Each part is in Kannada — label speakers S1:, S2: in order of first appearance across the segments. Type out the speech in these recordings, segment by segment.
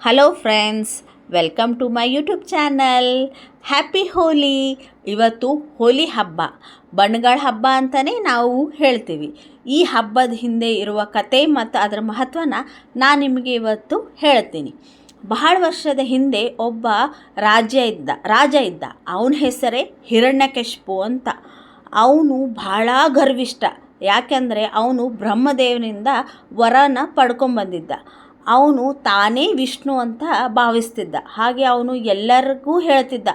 S1: Hello friends, welcome to my YouTube channel. Happy Holi. ಇವತ್ತು ಹೋಲಿ ಹಬ್ಬ, ಬಣ್ಣಗಳ ಹಬ್ಬ ಅಂತಲೇ ನಾವು ಹೇಳ್ತೀವಿ. ಈ ಹಬ್ಬದ ಹಿಂದೆ ಇರುವ ಕತೆ ಮತ್ತು ಅದರ ಮಹತ್ವನ ನಾನು ನಿಮಗೆ ಇವತ್ತು ಹೇಳ್ತೀನಿ. ಬಹಳ ವರ್ಷದ ಹಿಂದೆ ಒಬ್ಬ ರಾಜ ಇದ್ದ. ಅವನ ಹೆಸರೇ ಹಿರಣ್ಯಕಶಿಪು ಅಂತ. ಅವನು ಭಾಳ ಗರ್ವಿಷ್ಠ. ಯಾಕೆಂದರೆ ಅವನು ಬ್ರಹ್ಮದೇವನಿಂದ ವರನ ಪಡ್ಕೊಂಬಂದಿದ್ದ. ಅವನು ತಾನೇ ವಿಷ್ಣು ಅಂತ ಭಾವಿಸ್ತಿದ್ದ. ಹಾಗೆ ಅವನು ಎಲ್ಲರಿಗೂ ಹೇಳ್ತಿದ್ದ,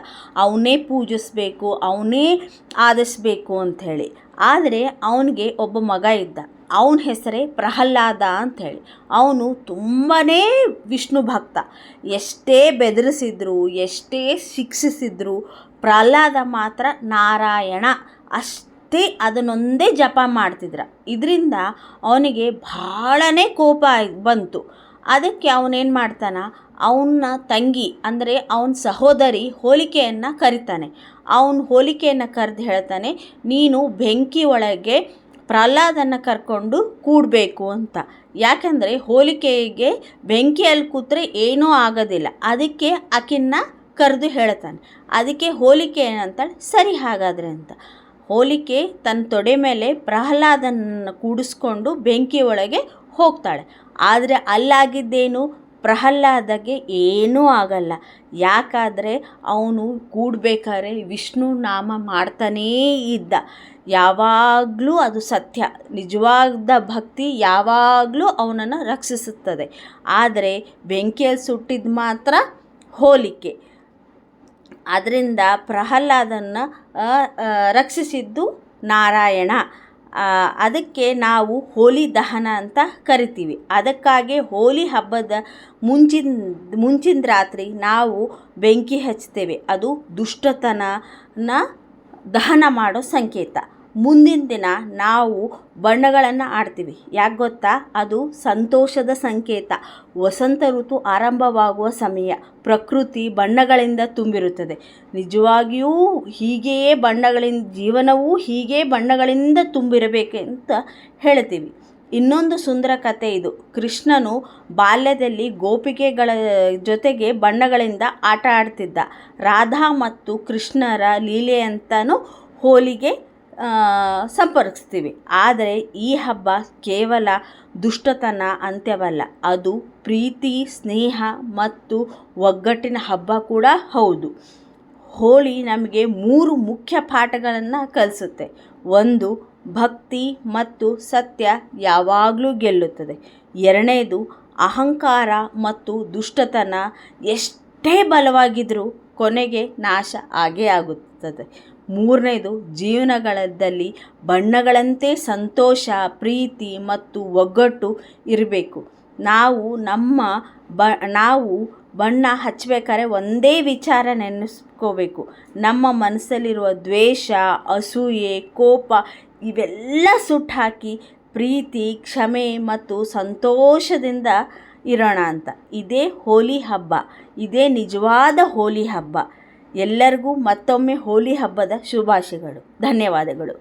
S1: ಅವನೇ ಪೂಜಿಸಬೇಕು, ಅವನೇ ಆದಿಸಬೇಕು ಅಂಥೇಳಿ. ಆದರೆ ಅವನಿಗೆ ಒಬ್ಬ ಮಗ ಇದ್ದ. ಅವನ ಹೆಸರೇ ಪ್ರಹ್ಲಾದ ಅಂಥೇಳಿ. ಅವನು ತುಂಬಾ ವಿಷ್ಣು ಭಕ್ತ. ಎಷ್ಟೇ ಬೆದರಿಸಿದ್ರು, ಎಷ್ಟೇ ಶಿಕ್ಷಿಸಿದ್ರು, ಪ್ರಹ್ಲಾದ ಮಾತ್ರ ನಾರಾಯಣ ಅಷ್ಟೇ ಅದನ್ನೊಂದೇ ಜಪ ಮಾಡ್ತಿದ್ರ. ಇದರಿಂದ ಅವನಿಗೆ ಭಾಳನೇ ಕೋಪ ಬಂತು. ಅದಕ್ಕೆ ಅವನೇನು ಮಾಡ್ತಾನೆ, ಅವನ ತಂಗಿ ಅಂದರೆ ಅವನ ಸಹೋದರಿ ಹೋಲಿಕೆಯನ್ನು ಕರಿತಾನೆ. ಅವನು ಹೋಲಿಕೆಯನ್ನು ಕರೆದು ಹೇಳ್ತಾನೆ, ನೀನು ಬೆಂಕಿ ಒಳಗೆ ಪ್ರಹ್ಲಾದನ್ನು ಕರ್ಕೊಂಡು ಕೂಡಬೇಕು ಅಂತ. ಯಾಕೆಂದರೆ ಹೋಲಿಕೆಗೆ ಬೆಂಕಿಯಲ್ಲಿ ಕೂತ್ರೆ ಏನೂ ಆಗೋದಿಲ್ಲ. ಅದಕ್ಕೆ ಆಕಿನ್ನ ಕರೆದು ಹೇಳ್ತಾನೆ. ಅದಕ್ಕೆ ಹೋಲಿಕೆ ಏನಂತಾಳೆ, ಸರಿ ಹಾಗಾದರೆ ಅಂತ. ಹೋಲಿಕೆ ತನ್ನ ತೊಡೆ ಮೇಲೆ ಪ್ರಹ್ಲಾದನನ್ನು ಕೂಡಿಸ್ಕೊಂಡು ಬೆಂಕಿ ಒಳಗೆ ಹೋಗ್ತಾಳೆ. ಆದರೆ ಅಲ್ಲಾಗಿದ್ದೇನು, ಪ್ರಹ್ಲಾದಗೆ ಏನೂ ಆಗಲ್ಲ. ಯಾಕಾದರೆ ಅವನು ಕೂಡಬೇಕಾದ್ರೆ ವಿಷ್ಣು ನಾಮ ಮಾಡ್ತಾನೇ ಇದ್ದ. ಯಾವಾಗಲೂ ಅದು ಸತ್ಯ. ನಿಜವಾದ ಭಕ್ತಿ ಯಾವಾಗಲೂ ಅವನನ್ನು ರಕ್ಷಿಸುತ್ತದೆ. ಆದರೆ ಬೆಂಕಿಯಲ್ಲಿ ಸುಟ್ಟಿದ್ದು ಮಾತ್ರ ಹೋಲಿಕೆ. ಅದರಿಂದ ಪ್ರಹ್ಲಾದನ್ನು ರಕ್ಷಿಸಿದ್ದು ನಾರಾಯಣ. ಅದಕ್ಕೆ ನಾವು ಹೋಲಿ ದಹನ ಅಂತ ಕರಿತೀವಿ. ಅದಕ್ಕಾಗಿ ಹೋಲಿ ಹಬ್ಬದ ಮುಂಚಿನ ರಾತ್ರಿ ನಾವು ಬೆಂಕಿ ಹಚ್ತೇವೆ. ಅದು ದುಷ್ಟತನನ ದಹನ ಮಾಡೋ ಸಂಕೇತ. ಮುಂದಿನ ದಿನ ನಾವು ಬಣ್ಣಗಳನ್ನು ಆಡ್ತೀವಿ. ಯಾಕೆ ಗೊತ್ತಾ? ಅದು ಸಂತೋಷದ ಸಂಕೇತ. ವಸಂತ ಋತು ಆರಂಭವಾಗುವ ಸಮಯ. ಪ್ರಕೃತಿ ಬಣ್ಣಗಳಿಂದ ತುಂಬಿರುತ್ತದೆ. ನಿಜವಾಗಿಯೂ ಹೀಗೆಯೇ ಜೀವನವೂ ಹೀಗೆ ಬಣ್ಣಗಳಿಂದ ತುಂಬಿರಬೇಕಂತ ಹೇಳ್ತೀವಿ. ಇನ್ನೊಂದು ಸುಂದರ ಕತೆ ಇದು. ಕೃಷ್ಣನು ಬಾಲ್ಯದಲ್ಲಿ ಗೋಪಿಕೆಗಳ ಜೊತೆಗೆ ಬಣ್ಣಗಳಿಂದ ಆಟ ಆಡ್ತಿದ್ದ. ರಾಧಾ ಮತ್ತು ಕೃಷ್ಣರ ಲೀಲೆಯಂತನೂ ಹೋಲಿಗೆ ಸಂಪರ್ಕಿಸ್ತೀವಿ. ಆದರೆ ಈ ಹಬ್ಬ ಕೇವಲ ದುಷ್ಟತನ ಅಂತ್ಯವಲ್ಲ, ಅದು ಪ್ರೀತಿ, ಸ್ನೇಹ ಮತ್ತು ಒಗ್ಗಟ್ಟಿನ ಹಬ್ಬ ಕೂಡ ಹೌದು. ಹೋಳಿ ನಮಗೆ 3 ಮುಖ್ಯ ಪಾಠಗಳನ್ನು ಕಲಿಸುತ್ತೆ. 1, ಭಕ್ತಿ ಮತ್ತು ಸತ್ಯ ಯಾವಾಗಲೂ ಗೆಲ್ಲುತ್ತದೆ. 2ನೇದು, ಅಹಂಕಾರ ಮತ್ತು ದುಷ್ಟತನ ಎಷ್ಟೇ ಬಲವಾಗಿದ್ದರೂ ಕೊನೆಗೆ ನಾಶ ಆಗೇ ಆಗುತ್ತದೆ. 3ನೇದು, ಜೀವನಗಳಲ್ಲಿ ಬಣ್ಣಗಳಂತೆ ಸಂತೋಷ, ಪ್ರೀತಿ ಮತ್ತು ಒಗ್ಗಟ್ಟು ಇರಬೇಕು. ನಾವು ಬಣ್ಣ ಹಚ್ಚಬೇಕಾದ್ರೆ ಒಂದೇ ವಿಚಾರ ನೆನೆಸ್ಕೋಬೇಕು. ನಮ್ಮ ಮನಸ್ಸಲ್ಲಿರುವ ದ್ವೇಷ, ಅಸೂಯೆ, ಕೋಪ ಇವೆಲ್ಲ ಸುಟ್ಟಾಕಿ ಪ್ರೀತಿ, ಕ್ಷಮೆ ಮತ್ತು ಸಂತೋಷದಿಂದ ಇರೋಣ ಅಂತ. ಇದೇ ಹೋಲಿ ಹಬ್ಬ. ಇದೇ ನಿಜವಾದ ಹೋಲಿ ಹಬ್ಬ. ಎಲ್ಲರಿಗೂ ಮತ್ತೊಮ್ಮೆ ಹೋಲಿ ಹಬ್ಬದ ಶುಭಾಶಯಗಳು. ಧನ್ಯವಾದಗಳು.